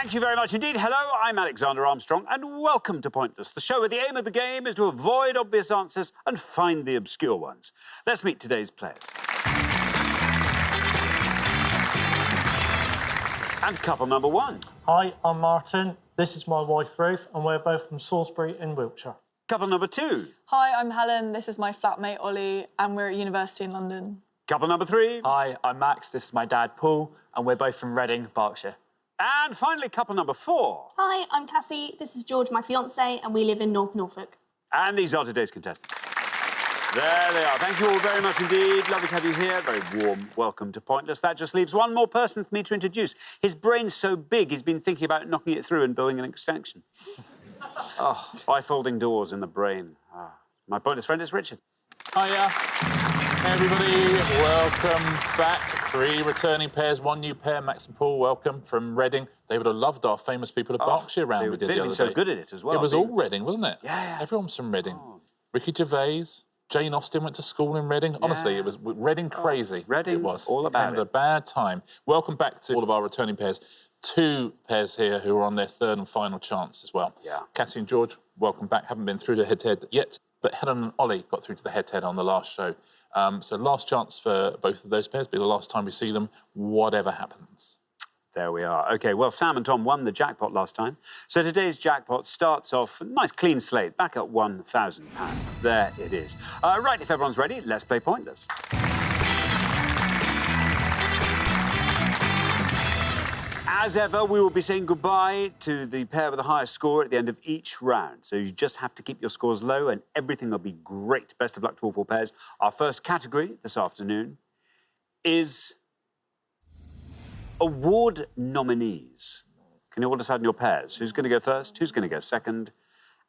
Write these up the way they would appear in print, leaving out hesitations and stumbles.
Thank you very much indeed. Hello, I'm Alexander Armstrong, and welcome to Pointless, the show where the aim of the game is to avoid obvious answers and find the obscure ones. Let's meet today's players. And couple number one. Hi, I'm Martin. This is my wife, Ruth, and we're both from Salisbury in Wiltshire. Couple number two. Hi, I'm Helen. This is my flatmate, Ollie, and we're at university in London. Couple number three. Hi, I'm Max. This is my dad, Paul, and we're both from Reading, Berkshire. And finally, couple number four. Hi, I'm Cassie. This is George, my fiancé, and we live in North Norfolk. And these are today's contestants. There they are. Thank you all very much indeed. Lovely to have you here. Very warm welcome to Pointless. That just leaves one more person for me to introduce. His brain's so big, he's been thinking about knocking it through and building an extension. Oh, bifolding doors in the brain. My Pointless friend is Richard. Hiya. Hey, everybody. Welcome back. 3 returning pairs, 1 new pair. Max and Paul, welcome from Reading. They would have loved our famous people of Berkshire round we did the other day. They've been so good at it as well. It was all Reading, wasn't it? Yeah. Everyone's from Reading. Ricky Gervais, Jane Austen went to school in Reading. Honestly, it was Reading crazy. Reading it was. all about it. A bad time. Welcome back to all of our returning pairs. 2 pairs here who are on their 3rd and final chance as well. Yeah. Cassie and George, welcome back. Haven't been through the head-to-head yet, but Helen and Ollie got through to the head-to-head on the last show. So last chance for both of those pairs. Be the last time we see them, whatever happens. There we are. OK, well, Sam and Tom won the jackpot last time. So today's jackpot starts off a nice clean slate, back at £1,000. There it is. Right, if everyone's ready, let's play Pointless. As ever, we will be saying goodbye to the pair with the highest score at the end of each round. So you just have to keep your scores low and everything will be great. Best of luck to all 4 pairs. Our first category this afternoon is award nominees. Can you all decide on your pairs? Who's going to go first? Who's going to go second?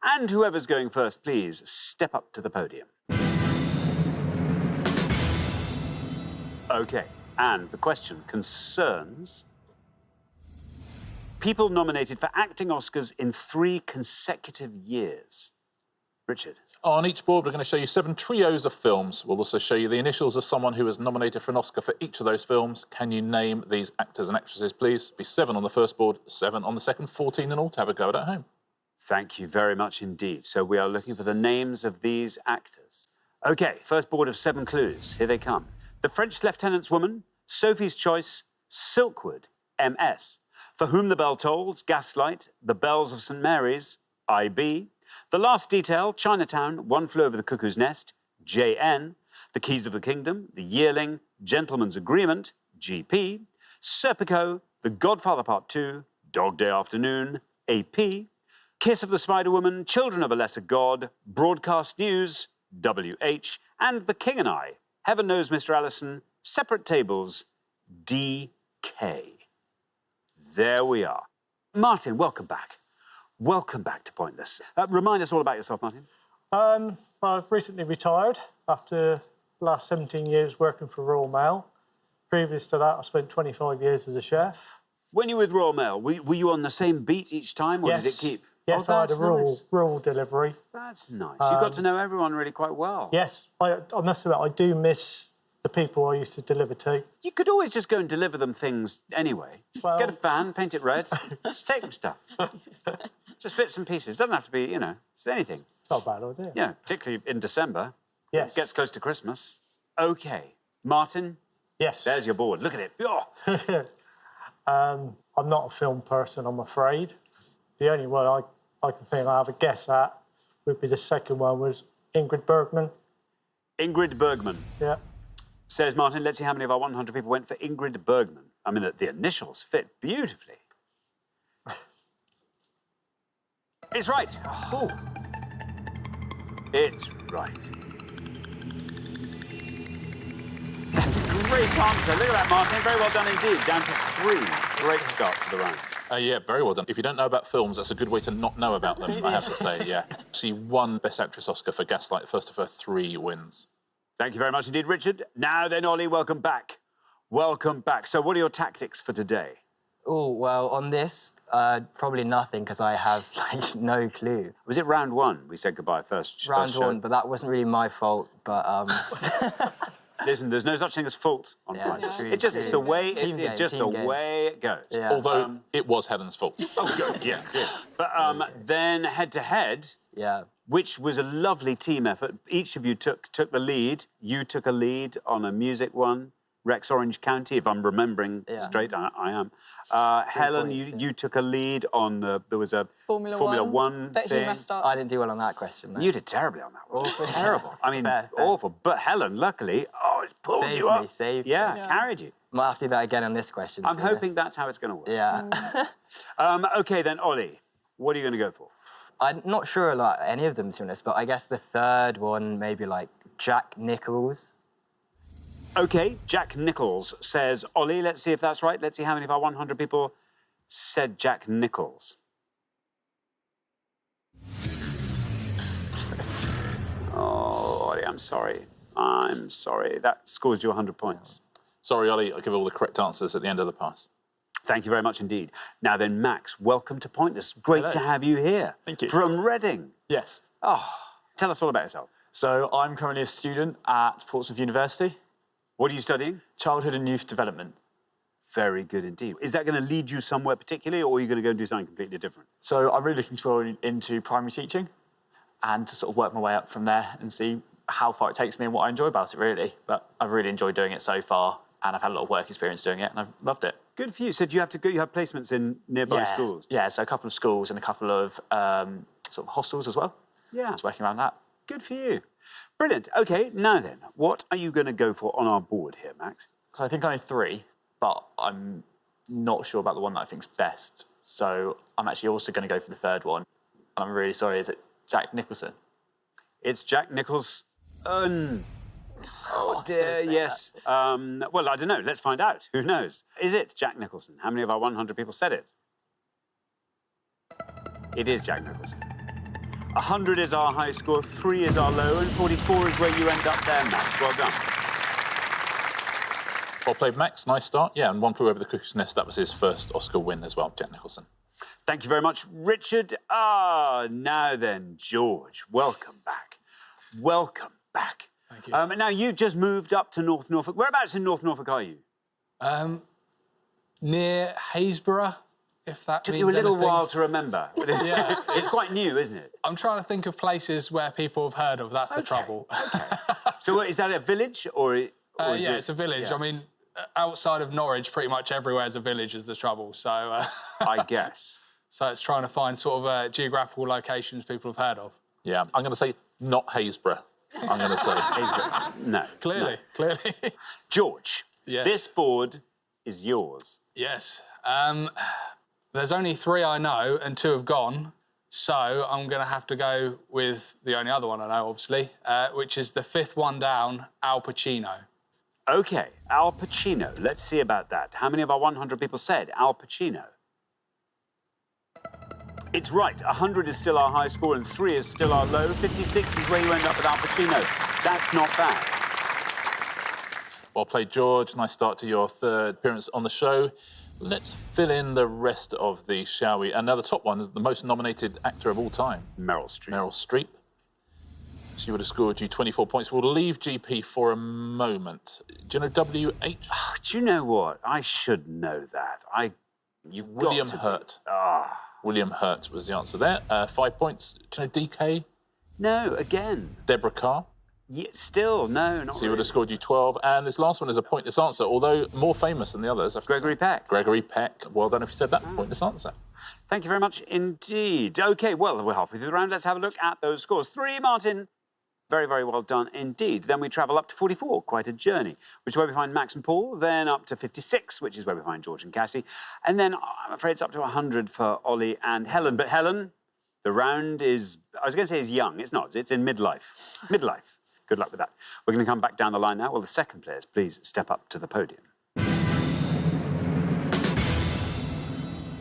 And whoever's going first, please step up to the podium. OK, and the question concerns people nominated for acting Oscars in 3 consecutive years. Richard. On each board, we're going to show you 7 trios of films. We'll also show you the initials of someone who was nominated for an Oscar for each of those films. Can you name these actors and actresses, please? Be 7 on the first board, 7 on the second, 14 in all to have a go at home. Thank you very much indeed. So we are looking for the names of these actors. OK, first board of 7 clues. Here they come. The French Lieutenant's Woman, Sophie's Choice, Silkwood, MS. For Whom the Bell Tolls, Gaslight, The Bells of St Mary's, IB. The Last Detail, Chinatown, One Flew Over the Cuckoo's Nest, JN. The Keys of the Kingdom, The Yearling, Gentleman's Agreement, GP. Serpico, The Godfather Part 2, Dog Day Afternoon, AP. Kiss of the Spider-Woman, Children of a Lesser God, Broadcast News, WH. And The King and I, Heaven Knows Mr. Allison, Separate Tables, DK. There we are. Martin, welcome back. Welcome back to Pointless. Remind us all about yourself, Martin. I've recently retired after the last 17 years working for Royal Mail. Previous to that, I spent 25 years as a chef. When you were with Royal Mail, were you on the same beat each time, or did it keep... Yes, I had a rural delivery. That's nice. You got to know everyone really quite well. Yes, I must admit, I do miss the people I used to deliver to. You could always just go and deliver them things anyway. Well... Get a van, paint it red, just take them stuff. Just bits and pieces. Doesn't have to be, you know, it's anything. It's not a bad idea. Yeah, particularly in December. Yes. It gets close to Christmas. OK. Martin? Yes. There's your board. Look at it. Oh. I'm not a film person, I'm afraid. The only one I can think I have a guess at would be the second one, was Ingrid Bergman. Ingrid Bergman. Yeah. Says Martin, let's see how many of our 100 people went for Ingrid Bergman. I mean, the initials fit beautifully. It's right. Oh. It's right. That's a great answer. Look at that, Martin. Very well done indeed. Down to 3. Great start to the round. Yeah, very well done. If you don't know about films, that's a good way to not know about them, I have to say, yeah. She won Best Actress Oscar for Gaslight, the first of her 3 wins. Thank you very much indeed, Richard. Now then, Ollie, welcome back. Welcome back. So what are your tactics for today? Oh, well, on this, probably nothing, because I have, like, no clue. Was it round 1? We said goodbye first. Round first 1, but that wasn't really my fault, but, Listen, there's no such thing as fault on Yeah, prizes. true, It's just it's true. the way Team game, it's just team the game. way it goes. Yeah. Although it was Helen's fault. Oh, good. Yeah. But then head to head, Yeah. which was a lovely team effort. Each of you took the lead. You took a lead on a music one. Rex Orange County, if I'm remembering straight, I am. Helen, points, you took a lead on there was a Formula One that thing. he messed up. I didn't do well on that question, though. You did terribly on that one. Awful. Terrible. I mean, Fair. awful. But Helen, luckily, it's pulled Saved you up. me, saved me. Yeah, carried you. Might have to do that again on this question. to I'm be hoping honest. that's how it's going to work. Yeah. OK, then, Ollie, what are you going to go for? I'm not sure like any of them, to be honest, but I guess the third one, maybe like Jack Nichols. OK, Jack Nichols says, Ollie, let's see if that's right. Let's see how many of our 100 people said Jack Nichols. Oh, Ollie, I'm sorry. I'm sorry. That scores you 100 points. Sorry, Ollie, I'll give all the correct answers at the end of the pass. Thank you very much indeed. Now then, Max, welcome to Pointless. Great to have you here. Thank you. From Reading. Yes. Oh, tell us all about yourself. So I'm currently a student at Portsmouth University, What are you studying? childhood and youth development. Very good indeed. Is that going to lead you somewhere particularly, or are you going to go and do something completely different? So I'm really looking to go into primary teaching and to sort of work my way up from there and see how far it takes me and what I enjoy about it, really. But I've really enjoyed doing it so far, and I've had a lot of work experience doing it, and I've loved it. Good for you. So do you have to go? You have placements in nearby schools? Yeah, so a couple of schools and a couple of sort of hostels as well. Yeah. Just working around that. Good for you. Brilliant. OK, now then, what are you going to go for on our board here, Max? So I think I know 3, but I'm not sure about the one that I think's best. So I'm actually also going to go for the third one. And I'm really sorry, is it Jack Nicholson? It's Jack Nicholson. Oh dear, yes. Well, I don't know. Let's find out. Who knows? Is it Jack Nicholson? How many of our 100 people said it? It is Jack Nicholson. 100 is our high score, 3 is our low, and 44 is where you end up there, Max. Well done. Well played, Max. Nice start. Yeah, and One Flew Over the Cuckoo's Nest. That was his first Oscar win as well, Jack Nicholson. Thank you very much, Richard. Now then, George, welcome back. Welcome back. Thank you. Now, you've just moved up to North Norfolk. Whereabouts in North Norfolk are you? Near Haysborough, if that Took means you a little anything. while to remember. Yeah, It's quite new, isn't it? I'm trying to think of places where people have heard of. That's the trouble. So is that a village or is Yeah, it... it's a village. Yeah. I mean, outside of Norwich, pretty much everywhere is a village is the trouble. So, I guess. so it's trying to find sort of geographical locations people have heard of. Yeah, I'm going to say not Haysborough. I'm going to say. No. Clearly, clearly. George, Yes. this board is yours. Yes. There's only 3 I know and 2 have gone. So I'm going to have to go with the only other one I know, obviously, which is the 5th one down, Al Pacino. OK, Al Pacino. Let's see about that. How many of our 100 people said Al Pacino? It's right. 100 is still our high score and 3 is still our low. 56 is where you end up with Al Pacino. That's not bad. Well played, George. Nice start to your 3rd appearance on the show. Let's fill in the rest of these, shall we? And now the top one is the most nominated actor of all time. Meryl Streep. Meryl Streep. She would have scored you 24 points. We'll leave GP for a moment. Do you know WH? Do you know what? I should know that. You've William got to Hurt. William Hurt was the answer there. 5 points. Do you know DK? No, again. Deborah Carr. Yeah, still, no, not So he would really. have scored you 12. And this last one is a pointless answer, although more famous than the others. I have to Gregory say. Peck. Gregory Peck. Well done if you said that. Pointless answer. Thank you very much indeed. OK, well, we're halfway through the round. Let's have a look at those scores. 3, Martin. Very, very well done indeed. Then we travel up to 44, quite a journey, which is where we find Max and Paul. Then up to 56, which is where we find George and Cassie. And then I'm afraid it's up to 100 for Ollie and Helen. But Helen, the round is, I was going to say is young. It's not. It's in midlife. Midlife. Good luck with that. We're going to come back down the line now. Well, the second players, please step up to the podium.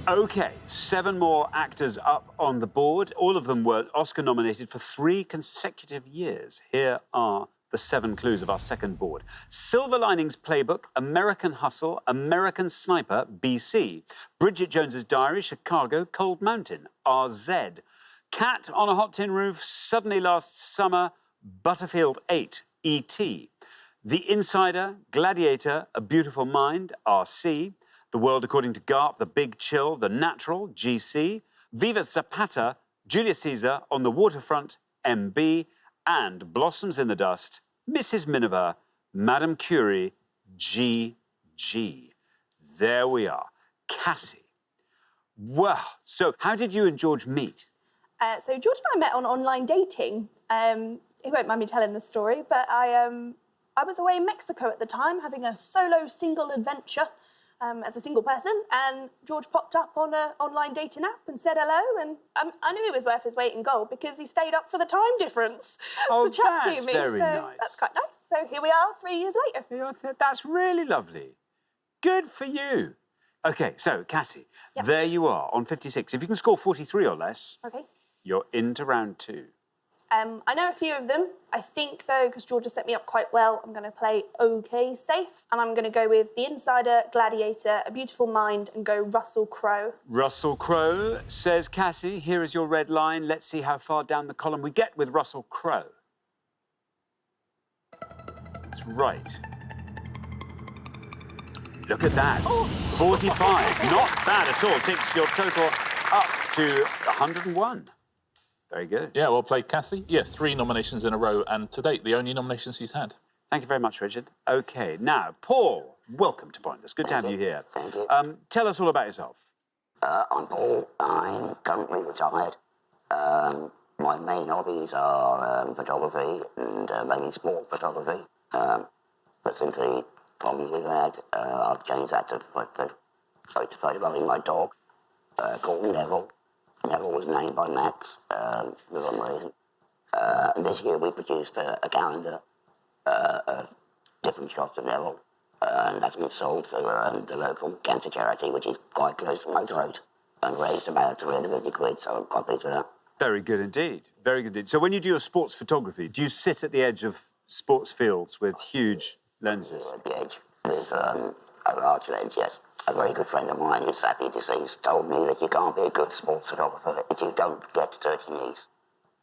OK, 7 more actors up on the board. All of them were Oscar nominated for 3 consecutive years. Here are the 7 clues of our second board. Silver Linings Playbook, American Hustle, American Sniper, BC. Bridget Jones's Diary, Chicago, Cold Mountain, RZ. Cat on a Hot Tin Roof, Suddenly Last Summer, Butterfield 8, E.T. The Insider, Gladiator, A Beautiful Mind, RC. The World According to Garp, The Big Chill, The Natural, GC. Viva Zapata, Julius Caesar, On the Waterfront, MB. And Blossoms in the Dust, Mrs. Miniver, Madame Curie, GG. There we are. Cassie. Well, so how did you and George meet? So George and I met on online dating. He won't mind me telling the story, but I was away in Mexico at the time, having a solo single adventure as a single person, and George popped up on an online dating app and said hello, and I knew he was worth his weight in gold because he stayed up for the time difference Oh, to chat that's to me. very so nice. that's quite nice. So here we are 3 years later. That's really lovely. Good for you. Okay, so Cassie, there you are on 56. If you can score 43 or less, Okay. you're into round 2. I know a few of them. I think, though, because George has set me up quite well, I'm going to play OK safe. And I'm going to go with The Insider, Gladiator, A Beautiful Mind, and go Russell Crowe. Russell Crowe, says Cassie. Here is your red line. Let's see how far down the column we get with Russell Crowe. That's right. Look at that. 45. Not bad at all. Takes your total up to 101. Very good. Yeah, well played, Cassie. Yeah, 3 nominations in a row, and to date, the only nominations he's had. Thank you very much, Richard. OK, now, Paul, welcome to Pointless. Good to have you here. Thank you. Tell us all about yourself. I'm Paul. I'm currently retired. My main hobbies are photography and mainly sport photography. But since the problems we've had, I've changed that to photographing my dog, called Neville. Neville was named by Max for some reason. And this year we produced a calendar of different shots of Neville. And that's been sold for the local cancer charity, which is quite close to Motor Road, and raised about 350 quid, so I'm quite pleased with that. Very good indeed. Very good indeed. So when you do your sports photography, do you sit at the edge of sports fields with huge lenses? At the edge, there's a large lens, yes. A very good friend of mine who's sadly deceased told me that you can't be a good sports photographer if you don't get to dirty knees.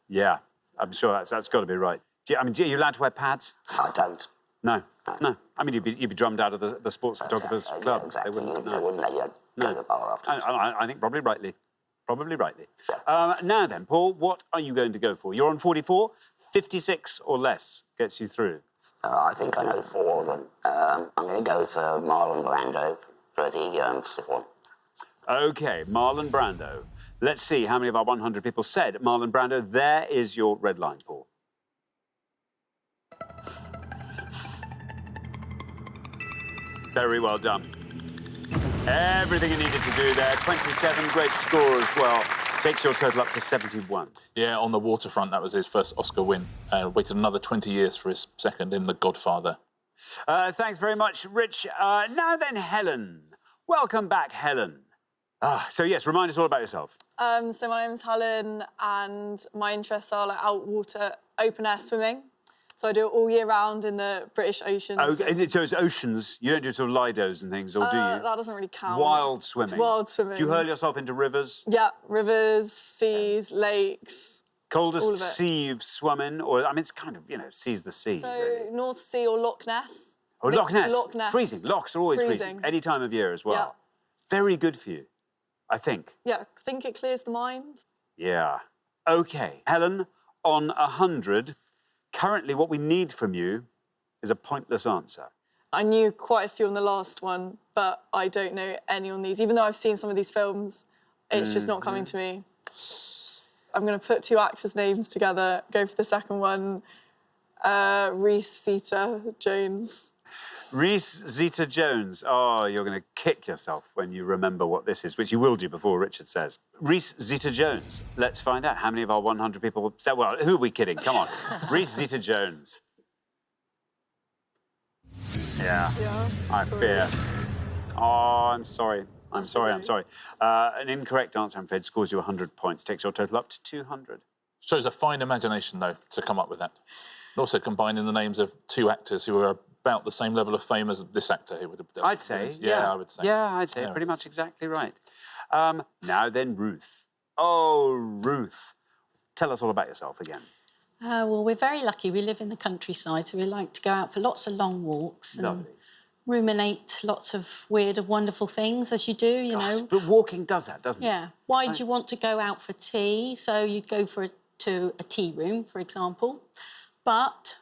Yeah, I'm sure that's got to be right. Are you allowed to wear pads? I don't. No. I mean, you'd be drummed out of the Sports Photographers Club. Yeah, exactly. They wouldn't, They wouldn't let you go to the bar afterwards. I think probably rightly. Probably rightly. Yeah. Now then, Paul, what are you going to go for? You're on 44. 56 or less gets you through. I think I know 4 of them. I'm going to go for Marlon Brando for the fifth one. OK, Marlon Brando. Let's see how many of our 100 people said Marlon Brando. There is your red line, Paul. Very well done. Everything you needed to do there. 27, great score as well. Takes your total up to 71. Yeah, On the Waterfront, that was his first Oscar win. Waited another 20 years for his second in The Godfather. Thanks very much, Rich. Now then, Helen. Welcome back, Helen. So, yes, remind us all about yourself. So my name's Helen, and my interests are like outwater, open-air swimming. So I do it all year round in the British oceans. Oh, and so it's oceans. You don't do sort of lidos and things, or do you? That doesn't really count. Wild swimming. Wild swimming. Do you hurl yourself into rivers? Yeah, rivers, seas, lakes. all of Coldest it. sea you've swum in? Or, I mean, it's kind of, sea's the sea, So really. North Sea or Loch Ness. Oh, Loch Ness. Loch Ness. Freezing. Lochs are always freezing. Freezing. Any time of year as well. Yeah. Very good for you, I think. Yeah, I think it clears the mind. Yeah. OK, Helen, on 100, currently what we need from you is a pointless answer. I knew quite a few on the last one, but I don't know any on these. Even though I've seen some of these films, it's just not coming to me. I'm going to put 2 actors' names together, go for the second one. Reese Zeta-Jones. Reese Zeta-Jones. Oh, you're going to kick yourself when you remember what this is, which you will do before Richard says. Reese Zeta-Jones. Let's find out how many of our 100 people said. Well, who are we kidding? Come on. Reese Zeta-Jones. Yeah, I fear. Oh, I'm sorry. I'm sorry. An incorrect answer, I'm afraid, scores you 100 points. Takes your total up to 200. Shows a fine imagination, though, to come up with that. And also combining the names of 2 actors who are about the same level of fame as this actor who would have done. I'd say, Yeah, I would say. Yeah, I'd say pretty much exactly right. Now then, Ruth. Oh, Ruth. Tell us all about yourself again. Well, we're very lucky. We live in the countryside, so we like to go out for lots of long walks and Lovely. ruminate lots of weird and wonderful things, as you do, you know. But walking does that, doesn't it? Yeah. Why do you want to go out for tea? So you'd go to a tea room, for example. But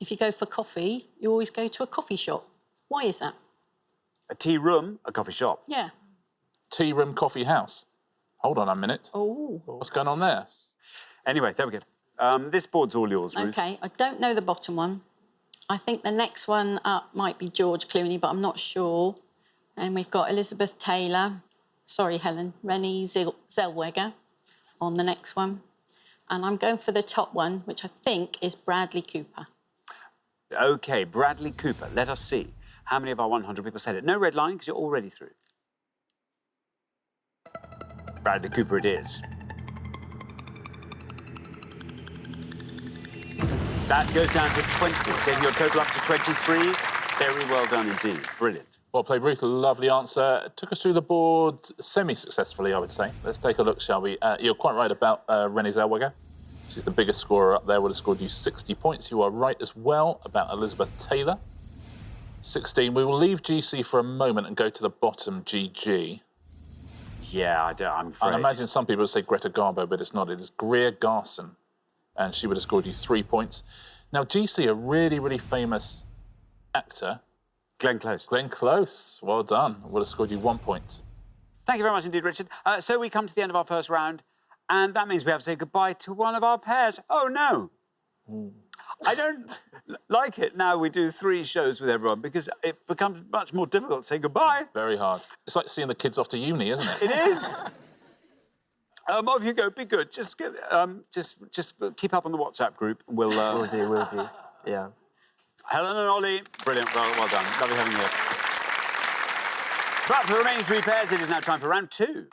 if you go for coffee, you always go to a coffee shop. Why is that? A tea room, a coffee shop. Yeah. Tea room, coffee house. Hold on a minute. Oh. What's going on there? Anyway, there we go. This board's all yours, Ruth. OK, I don't know the bottom one. I think the next one up might be George Clooney, but I'm not sure. And we've got Elizabeth Taylor, sorry, Helen, Renée Zellweger on the next one. And I'm going for the top one, which I think is Bradley Cooper. OK, Bradley Cooper. Let us see. How many of our 100 people said it? No red line, because you're already through. Bradley Cooper it is. That goes down to 20, taking your total up to 23. Very well done indeed. Brilliant. Well played, Ruth. Lovely answer. Took us through the board semi-successfully, I would say. Let's take a look, shall we? You're quite right about Renée Zellweger. She's the biggest scorer up there, would have scored you 60 points. You are right as well about Elizabeth Taylor. 16. We will leave GC for a moment and go to the bottom, GG. Yeah, I'm afraid. I imagine some people would say Greta Garbo, but it's not. It is Greer Garson. And she would have scored you 3 points. Now, GC, a really, really famous actor. Glenn Close. Glenn Close. Well done. Would have scored you 1 point. Thank you very much indeed, Richard. So we come to the end of our first round, and that means we have to say goodbye to one of our pairs. Oh, no. I don't like it now we do 3 shows with everyone, because it becomes much more difficult to say goodbye. Very hard. It's like seeing the kids off to uni, isn't it? It is. Off you go. Be good. Just keep up on the WhatsApp group. We'll do. Yeah. Helen and Ollie, brilliant. Well done. Lovely having you here. But for the remaining 3 pairs, it is now time for round 2.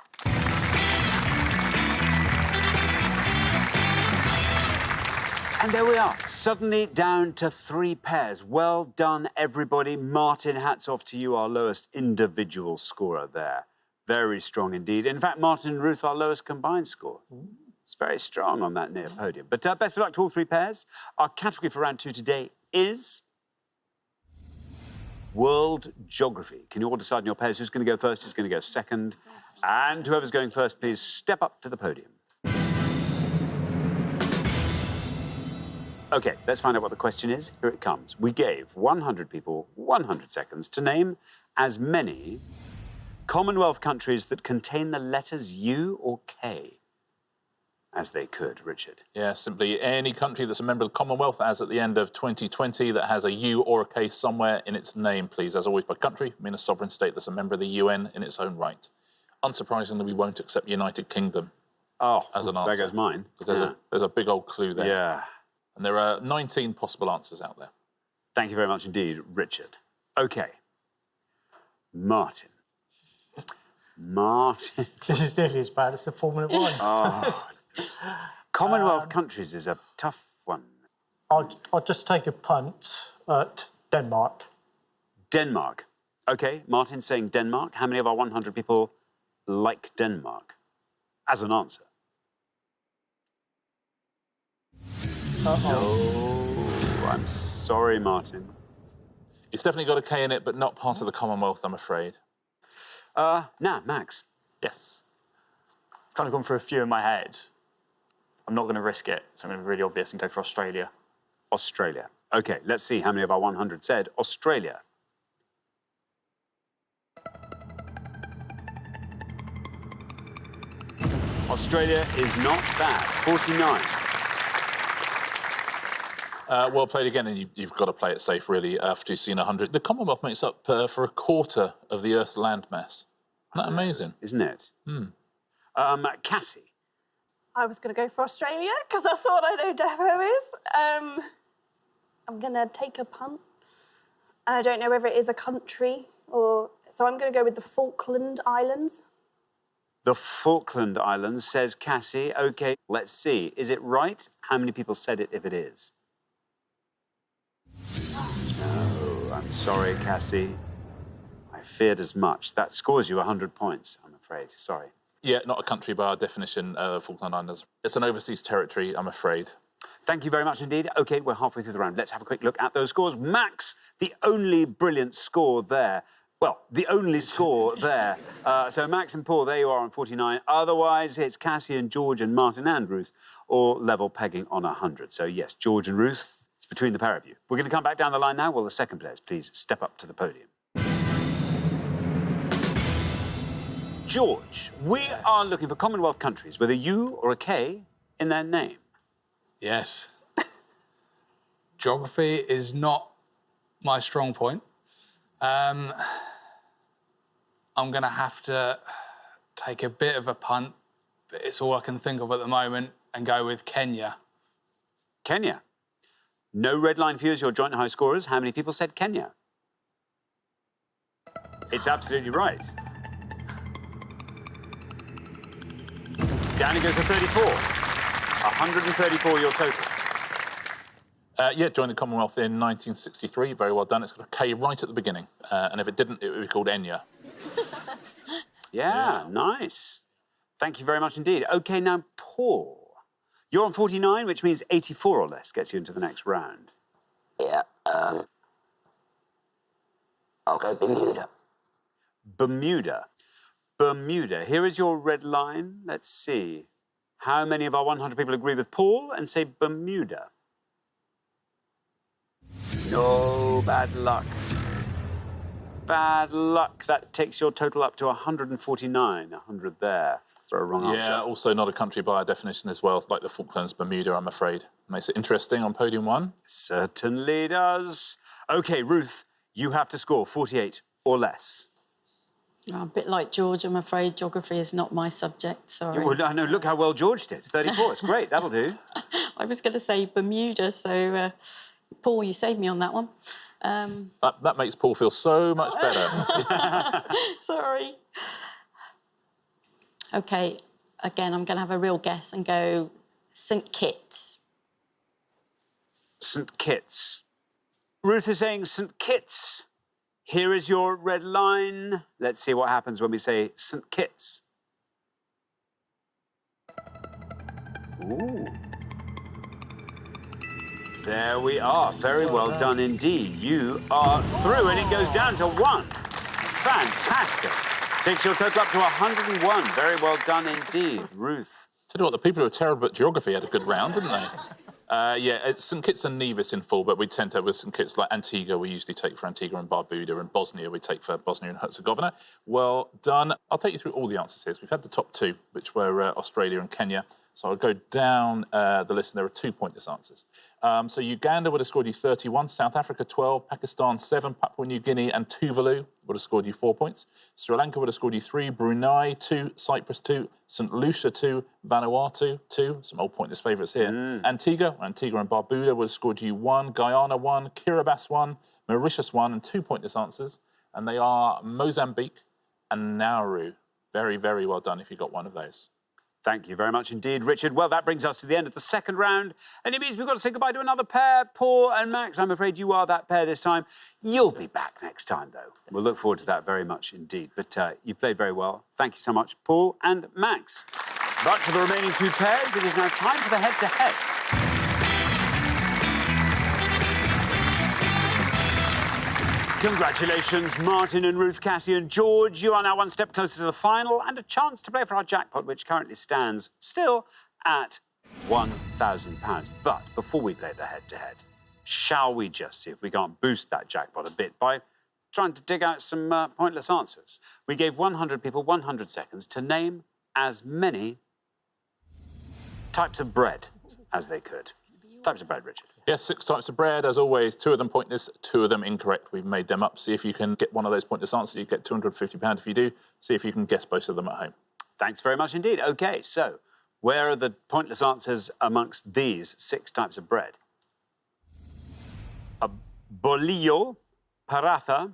And there we are, suddenly down to 3 pairs. Well done, everybody. Martin, hats off to you, our lowest individual scorer there. Very strong indeed. In fact, Martin and Ruth, our lowest combined score. It's very strong on that near podium. But best of luck to all 3 pairs. Our category for round 2 today is World Geography. Can you all decide in your pairs who's going to go first, who's going to go second? And whoever's going first, please step up to the podium. OK, let's find out what the question is. Here it comes. We gave 100 people 100 seconds to name as many Commonwealth countries that contain the letters U or K as they could, Richard. Yeah, simply any country that's a member of the Commonwealth, as at the end of 2020, that has a U or a K somewhere in its name, please. As always, by country, I mean a sovereign state that's a member of the UN in its own right. Unsurprisingly, we won't accept United Kingdom as an answer. There goes mine. Because there's a big old clue there. Yeah. And there are 19 possible answers out there. Thank you very much indeed, Richard. OK. Martin. This is nearly as bad as the Formula One. Oh. Commonwealth countries is a tough one. I'll just take a punt at Denmark. Denmark. OK, Martin's saying Denmark. How many of our 100 people like Denmark as an answer? No, I'm sorry, Martin. It's definitely got a K in it, but not part of the Commonwealth, I'm afraid. Now, Max. Yes. I've kind of gone through a few in my head. I'm not going to risk it, so I'm going to be really obvious and go for Australia. Australia. OK, let's see how many of our 100 said Australia. Australia is not bad. 49. Well played again, and you've got to play it safe, really, after you've seen 100. The Commonwealth makes up for a quarter of the Earth's landmass. Isn't that amazing? Isn't it? Cassie. I was going to go for Australia because that's what I know Defo is. I'm going to take a punt. And I don't know whether it is a country or... So I'm going to go with the Falkland Islands. The Falkland Islands, says Cassie. OK, let's see. Is it right? How many people said it if it is? No, I'm sorry, Cassie. I feared as much. That scores you 100 points, I'm afraid. Sorry. Yeah, not a country by our definition, Falkland Islands. It's an overseas territory, I'm afraid. Thank you very much indeed. OK, we're halfway through the round. Let's have a quick look at those scores. Max, the only brilliant score there. Well, the only score there. So Max and Paul, there you are on 49. Otherwise, it's Cassie and George and Martin and Ruth, all level pegging on 100. So yes, George and Ruth, it's between the pair of you. We're going to come back down the line now. Will the second players please step up to the podium? George, we are looking for Commonwealth countries with a U or a K in their name. Yes. Geography is not my strong point. I'm going to have to take a bit of a punt, but it's all I can think of at the moment, and go with Kenya. Kenya. No red line for you as your joint high scorers. How many people said Kenya? It's absolutely right. Down it goes to 34. 134 your total. Yeah, joined the Commonwealth in 1963. Very well done. It's got a K right at the beginning. And if it didn't, it would be called Enya. Yeah, nice. Thank you very much indeed. OK, now, Paul. You're on 49, which means 84 or less gets you into the next round. Yeah, I'll go Bermuda. Bermuda. Bermuda. Here is your red line. Let's see. How many of our 100 people agree with Paul and say Bermuda? No, bad luck. Bad luck. That takes your total up to 149. 100 there. Throw a wrong answer. Yeah, also not a country by our definition as well, like the Falklands, Bermuda, I'm afraid. Makes it interesting on podium 1. Certainly does. OK, Ruth, you have to score 48 or less. A bit like George, I'm afraid geography is not my subject, sorry. Yeah, well, I know, look how well George did. 34, it's great, that'll do. I was going to say Bermuda, so Paul, you saved me on that one. That makes Paul feel so much better. Sorry. OK, again, I'm going to have a real guess and go St Kitts. St Kitts. Ruth is saying St Kitts. Here is your red line. Let's see what happens when we say St Kitts. Ooh. There we are. Very well done indeed. You are through, and it goes down to 1. Fantastic. Takes your total up to 101. Very well done indeed, Ruth. Tell you what, the people who are terrible at geography had a good round, didn't they? Yeah, it's St Kitts and Nevis in full, but we tend to have with St Kitts like Antigua, we usually take for Antigua and Barbuda, and Bosnia we take for Bosnia and Herzegovina. Well done. I'll take you through all the answers here. So we've had the top 2, which were Australia and Kenya. So I'll go down the list, and there are 2 pointless answers. So Uganda would have scored you 31, South Africa 12, Pakistan 7, Papua New Guinea and Tuvalu would have scored you 4 points. Sri Lanka would have scored you 3, Brunei 2, Cyprus 2, St Lucia 2, Vanuatu 2, some old pointless favourites here. Antigua and Barbuda would have scored you 1, Guyana 1, Kiribati 1, Mauritius 1 and 2 pointless answers. And they are Mozambique and Nauru. Very, very well done if you got one of those. Thank you very much indeed, Richard. Well, that brings us to the end of the second round, and it means we've got to say goodbye to another pair, Paul and Max. I'm afraid you are that pair this time. You'll be back next time, though. We'll look forward to that very much indeed. But you played very well. Thank you so much, Paul and Max. But for the remaining 2 pairs, it is now time for the head-to-head. Congratulations, Martin and Ruth, Cassie and George. You are now 1 step closer to the final and a chance to play for our jackpot, which currently stands still at £1,000. But before we play the head-to-head, shall we just see if we can't boost that jackpot a bit by trying to dig out some pointless answers? We gave 100 people 100 seconds to name as many types of bread as they could. Types of bread, Richard. Yes, 6 types of bread, as always. 2 of them pointless, 2 of them incorrect. We've made them up. See if you can get one of those pointless answers. You get £250 if you do. See if you can guess both of them at home. Thanks very much indeed. OK, so where are the pointless answers amongst these 6 types of bread? Bolillo, paratha,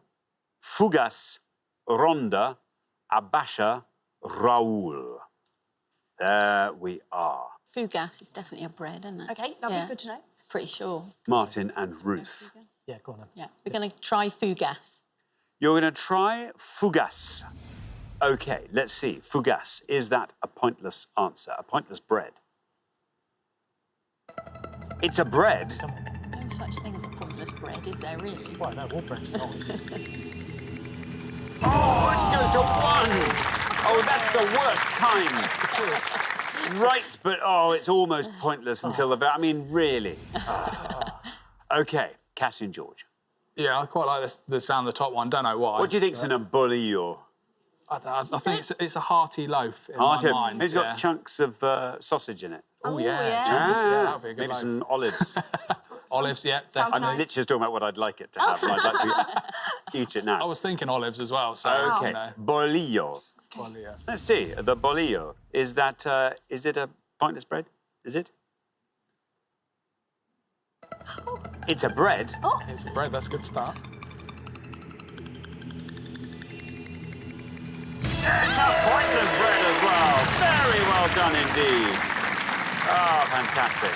fugas, ronda, abasha, raoul. There we are. Fugas is definitely a bread, isn't it? OK, that'd be good to know. Pretty sure. Martin and Ruth. Yeah, go on then. Yeah, we're going to try fugas. You're going to try fugas. OK, let's see. Fugas, is that a pointless answer, a pointless bread? It's a bread. Come on. No such thing as a pointless bread, is there really? Well, no, all bread's nice. Oh, it goes to 1. Oh, that's the worst kind. Right, but oh, it's almost pointless until the... I mean, really. OK, Cassie and George. Yeah, I quite like the sound of the top one. Don't know why. What do you think's an embolio? I think it's a hearty loaf in my mind. It's got chunks of sausage in it. Oh, yeah. yeah, that'd be a good Maybe loaf. some olives. Olives, yeah, Sounds definitely. I'm nice. literally just talking about what I'd like it to have, and I'd like to eat it now. I was thinking olives as well, so... OK, you know. bolillo. Well, yeah. Let's see, the bolillo. Is it a pointless bread? Is it? It's a bread. Oh, It's a bread, that's a good start. It's a pointless bread as well. Very well done indeed. Oh, fantastic.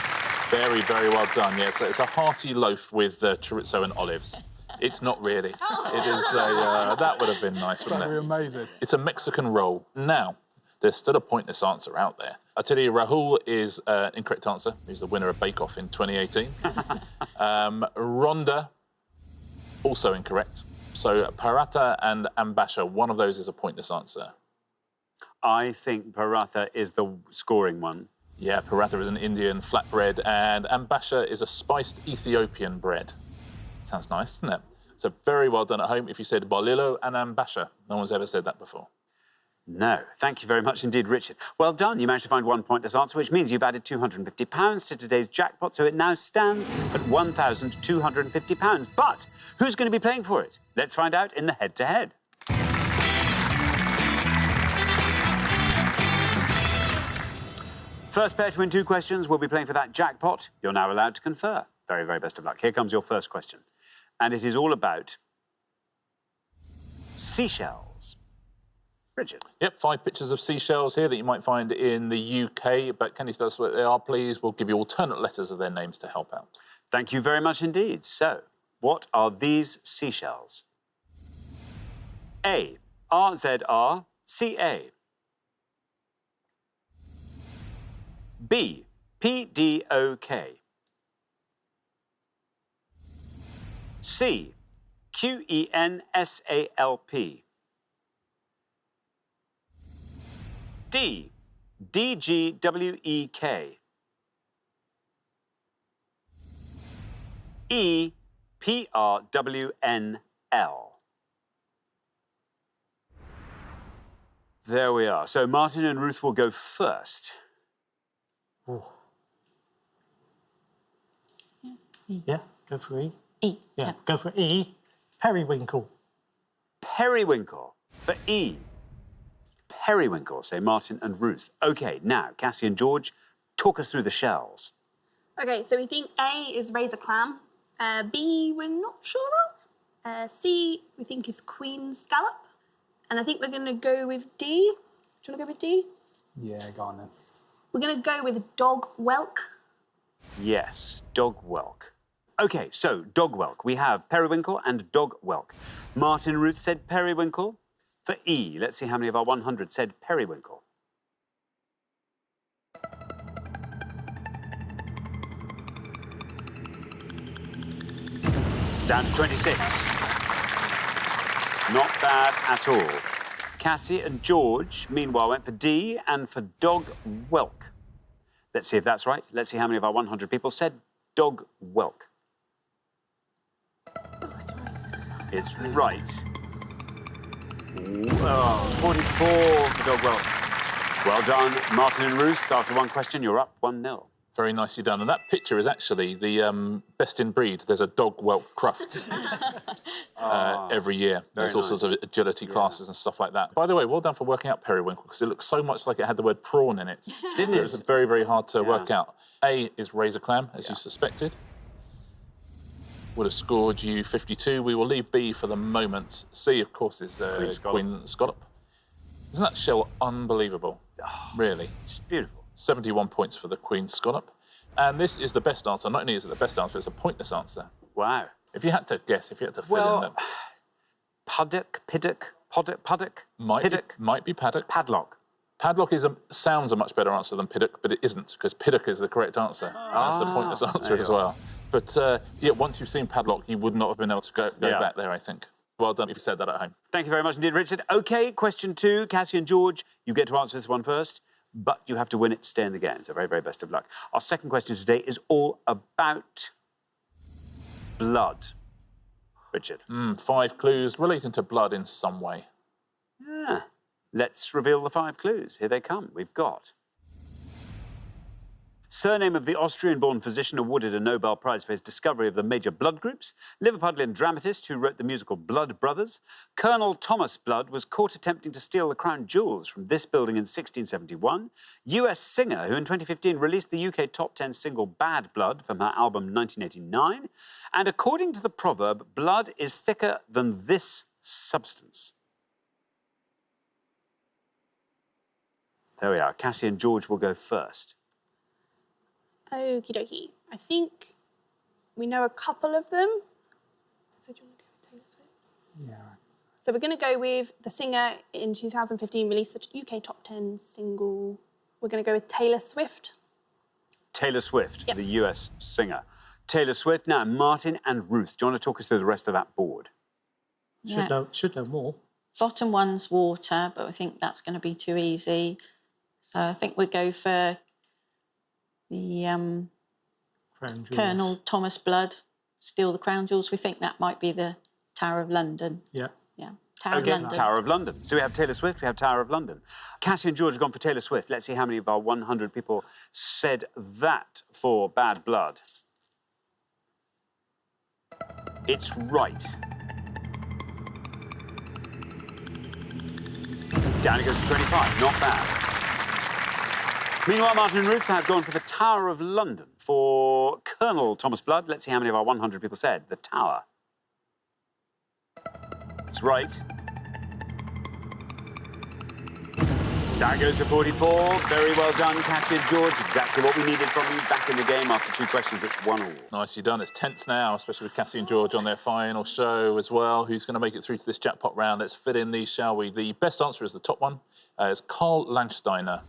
Very, very well done. Yes, it's a hearty loaf with chorizo and olives. It's not really. It is a... that would have been nice, wouldn't That'd be it? amazing. It's a Mexican roll. Now, there's still a pointless answer out there. I tell you, Rahul is an incorrect answer. He's the winner of Bake Off in 2018. Rhonda, also incorrect. So paratha and ambasha, one of those is a pointless answer. I think paratha is the scoring one. Yeah, paratha is an Indian flatbread, and ambasha is a spiced Ethiopian bread. Sounds nice, doesn't it? So very well done at home if you said bolillo and ambasha. No one's ever said that before. No. Thank you very much indeed, Richard. Well done. You managed to find one pointless answer, which means you've added £250 to today's jackpot, so it now stands at £1,250. But who's going to be playing for it? Let's find out in the head-to-head. First pair to win 2 questions will be playing for that jackpot. You're now allowed to confer. Very, very best of luck. Here comes your first question. And it is all about seashells. Richard. Yep, 5 pictures of seashells here that you might find in the UK, but can you tell us what they are, please? We'll give you alternate letters of their names to help out. Thank you very much indeed. So, what are these seashells? A. RZRCA. B. PDOK. C. QENSALP. D. DGWEK. E. PRWNL. There we are. So Martin and Ruth will go first. Ooh. Yeah, go for E. E. Yeah, go for E. Periwinkle. Periwinkle for E. Periwinkle, say Martin and Ruth. OK, now, Cassie and George, talk us through the shells. okay, so we think A is razor clam. B, we're not sure of. C, we think is queen scallop. And I think we're going to go with D. Do you want to go with D? Yeah, go on then. We're going to go with dog whelk. Yes, dog whelk. OK, so dog whelk. We have periwinkle and dog whelk. Martin and Ruth said periwinkle. For E, let's see how many of our 100 said periwinkle. Down to 26. Not bad at all. Cassie and George, meanwhile, went for D and for dog whelk. Let's see if that's right. Let's see how many of our 100 people said dog whelk. It's right. 44 for dog whelk. Well done, Martin and Ruth. After one question, you're up 1-0. Very nicely done. And that picture is actually the best in breed. There's a dog whelk crufts every year. There's all sorts of agility classes and stuff like that. By the way, well done for working out periwinkle, because it looks so much like it had the word prawn in it. Didn't it? It was very, very hard to work out. A is razor clam, as you suspected. Would have scored you 52. We will leave B for the moment. C, of course, is Queen Scallop. Isn't that shell unbelievable? Really? It's beautiful. 71 points for the Queen Scallop. And this is the best answer. Not only is it the best answer, it's a pointless answer. Wow. If you had to guess, if you had to fill in the... Puddock, piddock, puddock, Might be paddock. padlock. Padlock sounds a much better answer than Piddock, but it isn't, because Piddock is the correct answer. That's the pointless answer as well. But yeah, once you've seen Padlock, you would not have been able to go back there, I think. Well done if you said that at home. Thank you very much indeed, Richard. OK, question 2. Cassie and George, you get to answer this one first, but you have to win it to stay in the game. So very, very best of luck. Our second question today is all about blood. Richard. 5 clues relating to blood in some way. Yeah. Let's reveal the 5 clues. Here they come. We've got surname of the Austrian-born physician awarded a Nobel Prize for his discovery of the major blood groups, Liverpudlian dramatist who wrote the musical Blood Brothers. Colonel Thomas Blood was caught attempting to steal the crown jewels from this building in 1671. US singer who in 2015 released the UK top 10 single Bad Blood from her album 1989. And according to the proverb, blood is thicker than this substance. There we are. Cassie and George will go first. Okie dokie. I think we know a couple of them. So do you want to go with Taylor Swift? Yeah. So we're going to go with the singer in 2015 released the UK top 10 single. We're going to go with Taylor Swift. Taylor Swift, Yep. the US singer. Taylor Swift. Now, Martin and Ruth, do you want to talk us through the rest of that board? Should know more. Bottom one's water, but I think that's going to be too easy. So I think we'll go for the Crown jewels. Colonel Thomas Blood, steal the crown jewels. We think that might be the Tower of London. Yeah. Yeah, Tower of Okay, London. Tower of London. So we have Taylor Swift, we have Tower of London. Cassie and George have gone for Taylor Swift. Let's see how many of our 100 people said that for Bad Blood. It's right. Down it goes to 25, not bad. Meanwhile, Martin and Ruth have gone for the Tower of London. For Colonel Thomas Blood, let's see how many of our 100 people said the Tower. It's right. That goes to 44. Very well done, Cassie and George. Exactly what we needed from you back in the game after 2 questions. It's 1-all. Nicely done. It's tense now, especially with Cassie and George on their final show as well. Who's going to make it through to this jackpot round? Let's fit in these, shall we? The best answer is the top one. It's Carl Landsteiner.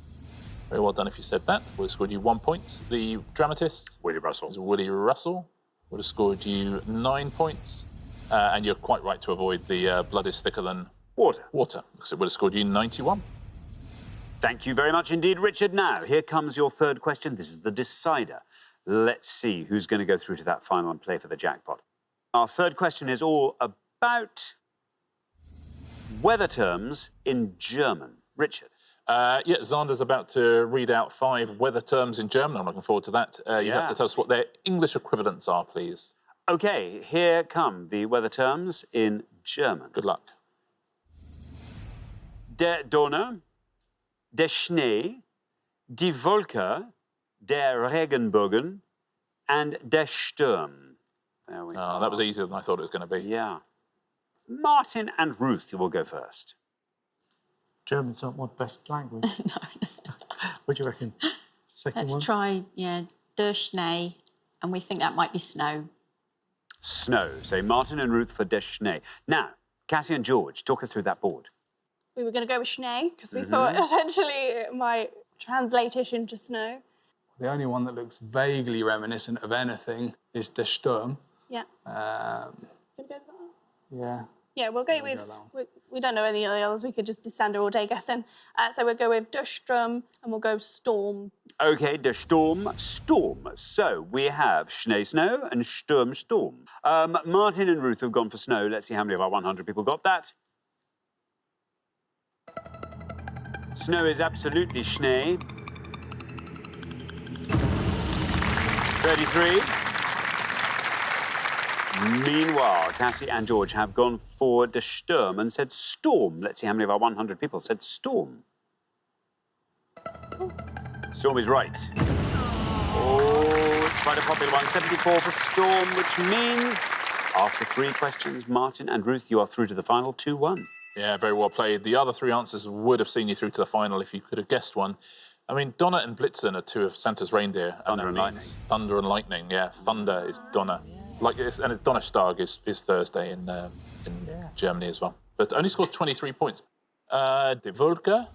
Very well done if you said that. Would have scored you 1 point. The dramatist Willie Russell. is Willie Russell. Would have scored you 9 points. And you're quite right to avoid the blood is thicker than Water. water, because it would have scored you 91. Thank you very much indeed, Richard. Now, here comes your third question. This is the decider. Let's see who's going to go through to that final and play for the jackpot. Our third question is all about weather terms in German. Richard. Yeah, Xander's about to read out 5 weather terms in German. I'm looking forward to that. You have to tell us what their English equivalents are, please. OK, here come the weather terms in German. Good luck. Der Donner, der Schnee, die Wolke, der Regenbogen, and der Sturm. There we go. That was easier than I thought it was going to be. Yeah. Martin and Ruth, you will go first. German's not my best language. What do you reckon? Second Let's one? try, der Schnee, and we think that might be snow. Snow. Say Martin and Ruth for der Schnee. Now, Cassie and George, talk us through that board. We were going to go with Schnee because we thought essentially it might translate into snow. The only one that looks vaguely reminiscent of anything is der Sturm. Yeah. Um, Gonna go with that one? yeah. Yeah, we'll go with. We don't know any of the others. We could just be standing all day guessing. So we'll go with der Sturm and we'll go storm. OK, der Sturm, storm. So we have Schnee, snow, and Sturm, storm. Martin and Ruth have gone for snow. Let's see how many of our 100 people got that. Snow is absolutely Schnee. 33. Meanwhile, Cassie and George have gone for der Sturm and said storm. Let's see how many of our 100 people said storm. Storm is right. Oh, it's quite a popular one. 74 for storm, which means after 3 questions, Martin and Ruth, you are through to the final 2-1. Yeah, very well played. The other 3 answers would have seen you through to the final if you could have guessed one. I mean, Donner and Blitzen are 2 of Santa's reindeer. Thunder and lightning. Thunder and lightning, yeah. Thunder is Donner. And Donnerstag is Thursday in Germany as well. But only scores 23 points. Die Wolke,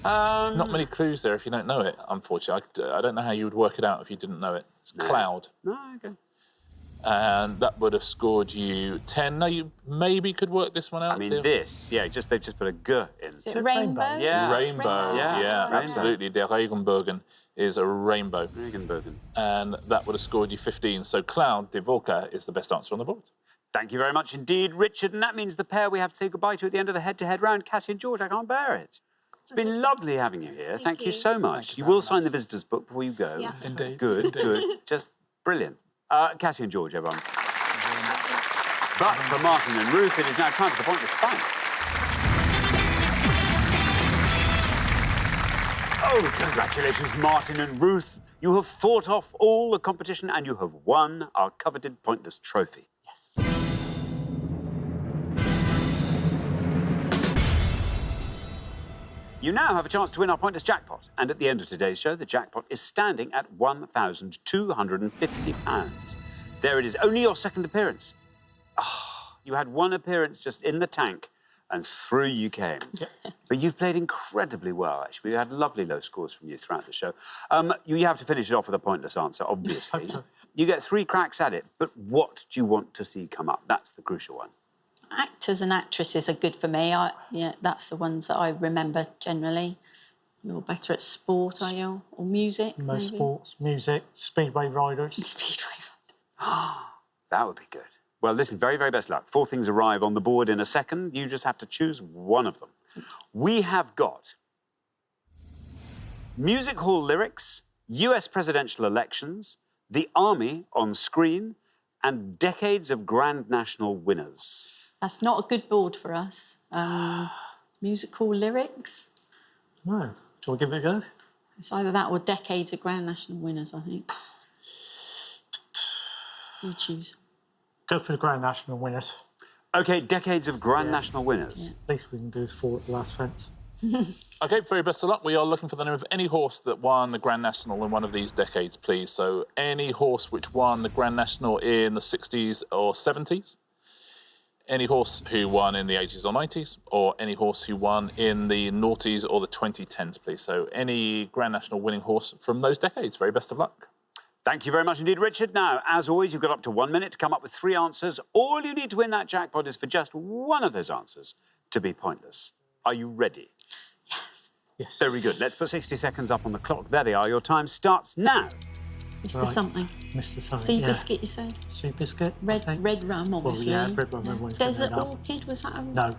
There's not many clues there if you don't know it, unfortunately. I don't know how you would work it out if you didn't know it. It's cloud. No, okay. And that would have scored you 10. Now, you maybe could work this one out. I mean, Dear. this, yeah, they've just put a G in. Is it rainbow? Yeah. Rainbow. Yeah, Rainbow. absolutely. Der Regenbogen is a rainbow. Regenbogen. And that would have scored you 15. So cloud, de Wolke, is the best answer on the board. Thank you very much indeed, Richard. And that means the pair we have to say goodbye to at the end of the head-to-head round. Cassie and George, I can't bear it. It's been lovely having you here. Thank you so much. You will sign the visitor's book before you go. Yeah. Indeed. Good, good. Just brilliant. Cassie and George, everyone. But for Martin and Ruth, it is now time for the pointless fight. Oh, congratulations, Martin and Ruth. You have fought off all the competition and you have won our coveted pointless trophy. Yes. You now have a chance to win our pointless jackpot. And at the end of today's show, the jackpot is standing at £1,250. There it is, only your second appearance. Oh, you had one appearance just in the tank and through you came. But you've played incredibly well, actually. We had lovely low scores from you throughout the show. You have to finish it off with a pointless answer, obviously. You get 3 cracks at it, but what do you want to see come up? That's the crucial one. Actors and actresses are good for me. Yeah, that's the ones that I remember generally. You're better at sport, are you? Or music, Most maybe? sports, music, speedway riders. Speedway. That would be good. Well, listen, very, very best luck. 4 things arrive on the board in a second. You just have to choose one of them. We have got music hall lyrics, US presidential elections, the army on screen, and decades of Grand National winners. That's not a good board for us. Musical lyrics. No. Shall we give it a go? It's either that or decades of Grand National winners, I think. You choose. Go for the Grand National winners. OK, decades of Grand National winners. At least we can do is 4 at the last fence. OK, very best of luck. We are looking for the name of any horse that won the Grand National in one of these decades, please. So any horse which won the Grand National in the 60s or 70s, any horse who won in the 80s or 90s, or any horse who won in the noughties or the 2010s, please. So any Grand National winning horse from those decades. Very best of luck. Thank you very much indeed, Richard. Now, as always, you've got up to 1 minute to come up with 3 answers. All you need to win that jackpot is for just one of those answers to be pointless. Are you ready? Yes. Very good. Let's put 60 seconds up on the clock. There they are. Your time starts now. Mr. Right. Something. Mr. Something, Seabiscuit, you said? Seabiscuit, I Red think. rum, obviously. Well, yeah, red rum, everyone's Desert bringing it up. Orchid, was that a... No.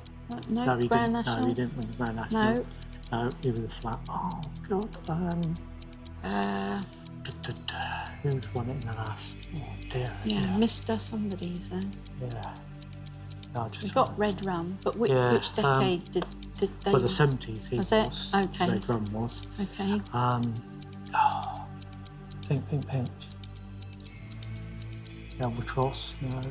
No, he Grand didn't. National? No, he didn't win the Grand National. No. No, he was a flat. Oh, God. Who's won it in the last? Oh, dear. Yeah, Mr. Somebody, you said. Yeah. No, just We've got red rum, but which decade did they... Well, the 70s he Was was. it? Okay. Red rum was. Okay. Think. Albatross, no.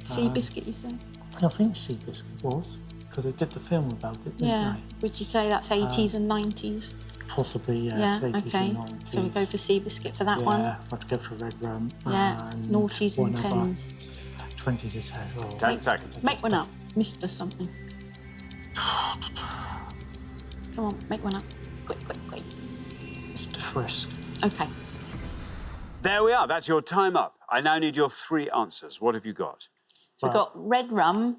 Seabiscuit, you said? I think Seabiscuit was, because they did the film about it, didn't Yeah. they? Would you say that's 80s and 90s? Possibly, yes. Yeah, 80s okay. and 90s. So we go for Seabiscuit for that yeah, one? I'd go for red rum. Yeah, and noughties and one other. 10s. 20s is 10 seconds. Make one up. Mr. Something. Come on, make one up. Quick. Mr. Frisk. Okay. There we are. That's your time up. I now need your 3 answers. What have you got? So we've got red rum,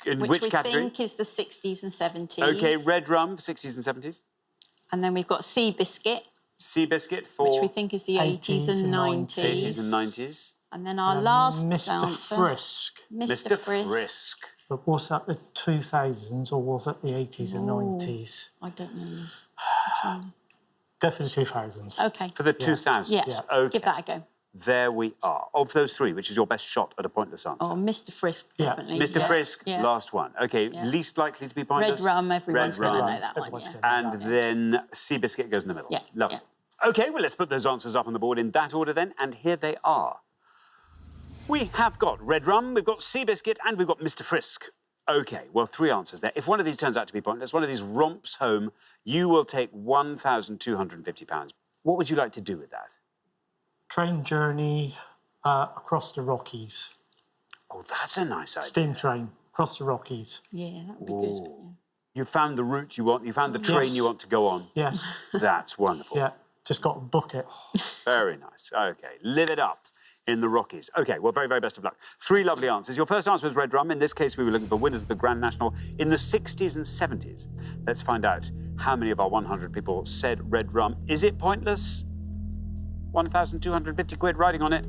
In which which we category? think is the 60s and 70s. OK, red rum, 60s and 70s. And then we've got Seabiscuit, Seabiscuit for... which we think is the 80s and 90s. 80s and 90s. And then our last Mr. answer... Frisk. Mr. Frisk. But was that the 2000s or was it the 80s and 90s? I don't know. Go for the 2000s. Okay. For the 2000s. Yeah, OK. give that a go. There we are. Of those 3, which is your best shot at a pointless answer? Oh, Mr. Frisk, Yeah. definitely. Mr. Yeah. Frisk, Yeah. last one. OK, Yeah. least likely to be Red pointless? rum, everyone's Red going to rum. know that one, Everyone's yeah. gonna And then Seabiscuit goes in the middle. Yeah, Lovely. OK, well, let's put those answers up on the board in that order then, and here they are. We have got red rum, we've got Seabiscuit, and we've got Mr. Frisk. OK, well, 3 answers there. If one of these turns out to be pointless, one of these romps home, you will take £1,250. What would you like to do with that? Train journey across the Rockies. Oh, that's a nice idea. Steam train across the Rockies. Yeah, that would be good. You found the route you want, you found the train Yes. you want to go on. Yes. That's wonderful. Yeah. Just got to book it. Very nice. OK, live it up in the Rockies. OK, well, very, very best of luck. 3 lovely answers. Your first answer was Red Rum. In this case, we were looking for winners of the Grand National in the 60s and 70s. Let's find out how many of our 100 people said Red Rum. Is it pointless? 1,250 quid riding on it.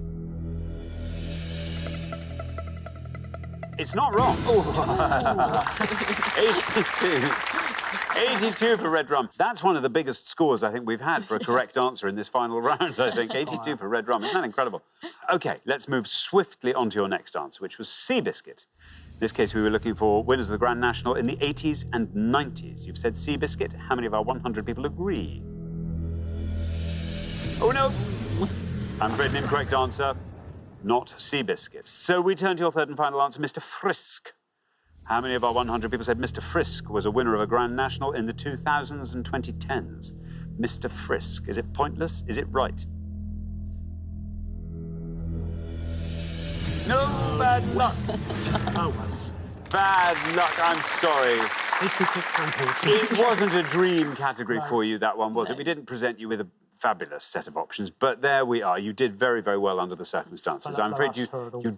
It's not wrong. 82 for Red Rum. That's one of the biggest scores I think we've had for a correct answer in this final round, I think. 82 for Red Rum. Isn't that incredible? OK, let's move swiftly on to your next answer, which was Seabiscuit. In this case, we were looking for winners of the Grand National in the 80s and 90s. You've said Seabiscuit. How many of our 100 people agree? Oh, no. I'm afraid an incorrect answer. Not Seabiscuit. So we turn to your third and final answer, Mr. Frisk. How many of our 100 people said Mr. Frisk was a winner of a Grand National in the 2000s and 2010s? Mr. Frisk. Is it pointless? Is it right? No, bad luck. Oh, well. Bad luck, I'm sorry. At least we picked some horses. It wasn't a dream category for you, that one, was it? We didn't present you with a fabulous set of options, but there we are. You did very, very well under the circumstances. I'm afraid you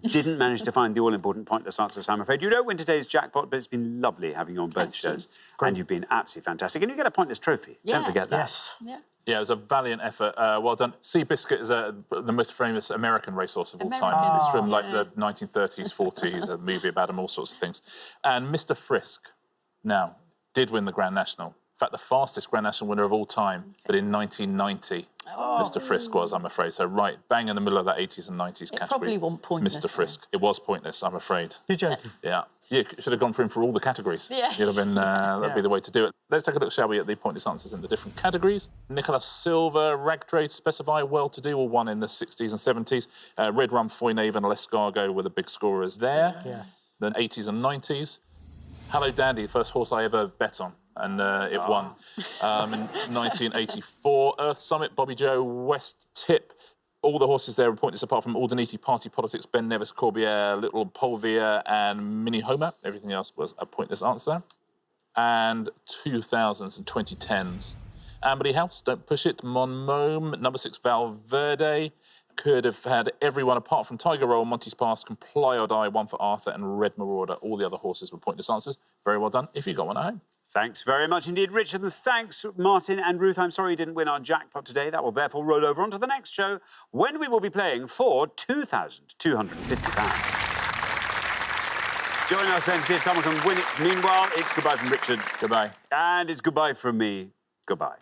didn't manage to find the all-important pointless answers, I'm afraid. You don't win today's jackpot, but it's been lovely having you on both shows. And you've been absolutely fantastic. And you get a pointless trophy. Yeah. Don't forget that. Yes. Yeah. Yeah, it was a valiant effort. Well done. Seabiscuit is the most famous American racehorse of all time. American. It's from like Yeah. the 1930s, 40s, a movie about him, all sorts of things. And Mr. Frisk, now, did win the Grand National. In fact, the fastest Grand National winner of all time, but in 1990, Mr. Frisk was, I'm afraid. So right, bang in the middle of that 80s and 90s category. probably wasn't pointless, Mr. Frisk. It was pointless, I'm afraid. You're joking. Yeah. You should have gone for him for all the categories. Yes. You'd have been, that'd be the way to do it. Let's take a look, shall we, at the pointless answers in the different categories. Nicholas Silver, Rag Trade, Specify, Well-to-Do, all won in the 60s and 70s. Red Rum, Foynave and L'escargot were the big scorers there. Yes. Then 80s and 90s. Hello Dandy, the first horse I ever bet on, and it won. In 1984, Earth Summit, Bobby Joe, West Tip. All the horses there were pointless apart from Aldeniti, Party Politics, Ben Nevis, Corbiere, Little Polvia and Mini Homer. Everything else was a pointless answer. And 2000s and 2010s. Amberley House, Don't Push It, Mon Mome, number 6, Valverde. Could have had everyone apart from Tiger Roll, Monty's Pass, Comply or Die, one for Arthur and Red Marauder. All the other horses were pointless answers. Very well done if you got one at home. Thanks very much indeed, Richard. And thanks, Martin and Ruth. I'm sorry you didn't win our jackpot today. That will therefore roll over onto the next show when we will be playing for £2,250. Join us then to see if someone can win it. Meanwhile, it's goodbye from Richard. Goodbye. And it's goodbye from me. Goodbye.